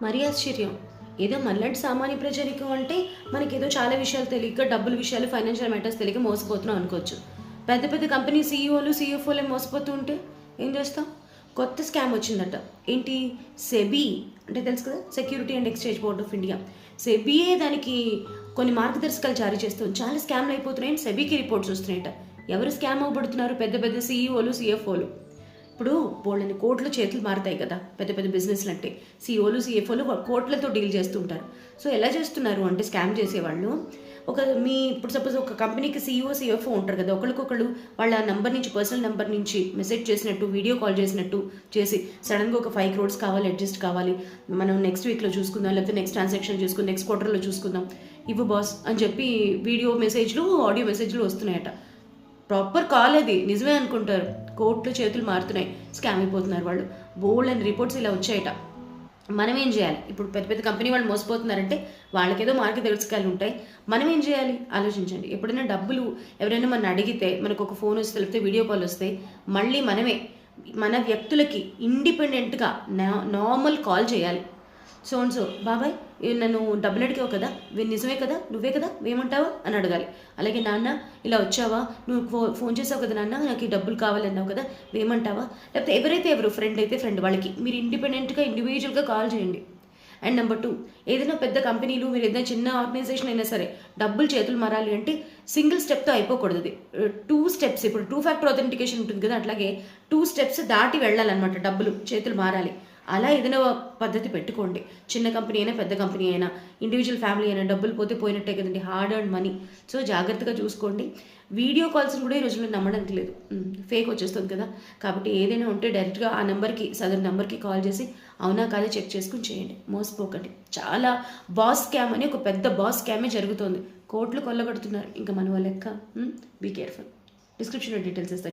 మరీ ఆశ్చర్యం. ఏదో మనలాంటి సామాన్య ప్రజానీకం అంటే మనకేదో చాలా విషయాలు తెలియక, డబ్బుల విషయాలు, ఫైనాన్షియల్ మ్యాటర్స్ తెలియక మోసపోతున్నాం అనుకోవచ్చు. పెద్ద పెద్ద కంపెనీ సీఈఓలు, సీఎఫ్ఓలు మోసపోతూ ఉంటే ఏం చేస్తాం? కొత్త స్కామ్ వచ్చిందట. ఏంటి? సెబీ అంటే తెలుసు కదా, Security and Exchange Board of India. సెబీయే దానికి కొన్ని మార్గదర్శకాలు జారీ చేస్తుంది. చాలా స్కామ్లు అయిపోతున్నాయని సెబీకి రిపోర్ట్స్ వస్తున్నాయట. ఎవరు స్కామ్ అవ్వబడుతున్నారు? పెద్ద పెద్ద సీఈఓలు, సీఎఫ్ఓలు. ఇప్పుడు బోళ్ళని కోట్లు చేతులు మారుతాయి కదా పెద్ద పెద్ద బిజినెస్లు అంటే. సీఓలు, సీఎఫ్ఓలు కోట్లతో డీల్ చేస్తుంటారు. సో ఎలా చేస్తున్నారు అంటే స్కామ్ చేసేవాళ్ళు ఇప్పుడు సపోజ్ ఒక కంపెనీకి సీఈఓ, సీఎఫ్ఓ ఉంటారు కదా, ఒకరికొకళ్ళు వాళ్ళ నంబర్ నుంచి, పర్సనల్ నెంబర్ నుంచి మెసేజ్ చేసినట్టు, వీడియో కాల్ చేసినట్టు చేసి సడన్గా ఒక 5 crores కావాలి, అడ్జస్ట్ కావాలి, మనం నెక్స్ట్ వీక్లో చూసుకుందాం, లేకపోతే నెక్స్ట్ ట్రాన్సాక్షన్ చూసుకుందాం, నెక్స్ట్ క్వార్టర్లో చూసుకుందాం, ఇవ్వు బాస్ అని చెప్పి వీడియో మెసేజ్లు, ఆడియో మెసేజ్లు వస్తున్నాయట. ప్రాపర్ కాల్ అది, నిజమే అనుకుంటారు. కోర్టులో చేతులు మారుతున్నాయి, స్కామ్ అయిపోతున్నారు వాళ్ళు. బోల్డ్ అండ్ రిపోర్ట్స్ ఇలా వచ్చాయట. మనం ఏం చేయాలి? ఇప్పుడు పెద్ద పెద్ద కంపెనీ వాళ్ళు మోసపోతున్నారంటే వాళ్ళకేదో మార్గదర్శకాలు ఉంటాయి. మనం ఏం చేయాలి ఆలోచించండి. ఎప్పుడైనా డబ్బులు ఎవరైనా మన అడిగితే, మనకు ఒక ఫోన్ వస్తే, లేకపోతే వీడియో కాల్ వస్తే, మళ్ళీ మనమే మన వ్యక్తులకి ఇండిపెండెంట్గా నార్మల్ కాల్ చేయాలి. సో అండ్ సో, బాబాయ్ నన్ను డబ్బులు అడిగావు కదా, నిజమే కదా, నువ్వే కదా, ఏమంటావా అని అడగాలి. అలాగే నాన్న ఇలా వచ్చావా, నువ్వు ఫోన్ చేసావు కదా నాన్న, నాకు ఈ డబ్బులు కావాలన్నావు కదా, ఏమంటావా, లేకపోతే ఎవరు ఫ్రెండ్ అయితే ఫ్రెండ్, వాళ్ళకి మీరు ఇండిపెండెంట్గా, ఇండివిజువల్గా కాల్ చేయండి. అండ్ నెంబర్ 2, ఏదైనా పెద్ద కంపెనీలు, మీరు ఏదైనా చిన్న ఆర్గనైజేషన్ అయినా సరే డబ్బులు చేతులు మారాలి అంటే సింగిల్ స్టెప్తో అయిపోకూడదు. అది 2 steps. ఇప్పుడు 2-factor authentication ఉంటుంది కదా, అట్లాగే 2 steps దాటి వెళ్ళాలన్నమాట డబ్బులు చేతులు మారాలి. అలా ఏదైనా పద్ధతి పెట్టుకోండి. చిన్న కంపెనీ అయినా, పెద్ద కంపెనీ అయినా, ఇండివిజువల్ ఫ్యామిలీ అయినా, డబ్బులు పోతే పోయినట్టే కదండి, హార్డ్ అండ్ మనీ. సో జాగ్రత్తగా చూసుకోండి. వీడియో కాల్స్ని కూడా ఈ రోజుల్లో నమ్మడానికి లేదు, ఫేక్ వచ్చేస్తుంది కదా. కాబట్టి ఏదైనా ఉంటే డైరెక్ట్గా ఆ నెంబర్కి, సదరు నెంబర్కి కాల్ చేసి అవునా కాదా చెక్ చేసుకుని చేయండి. మోసపోకండి. చాలా బాస్ స్కామ్ అని, ఒక పెద్ద బాస్ స్కామే జరుగుతోంది. కోట్లు కొల్లగొడుతున్నారు. ఇంకా మన లెక్క. Be careful. డిస్క్రిప్షన్లో డీటెయిల్స్ ఇస్తాను.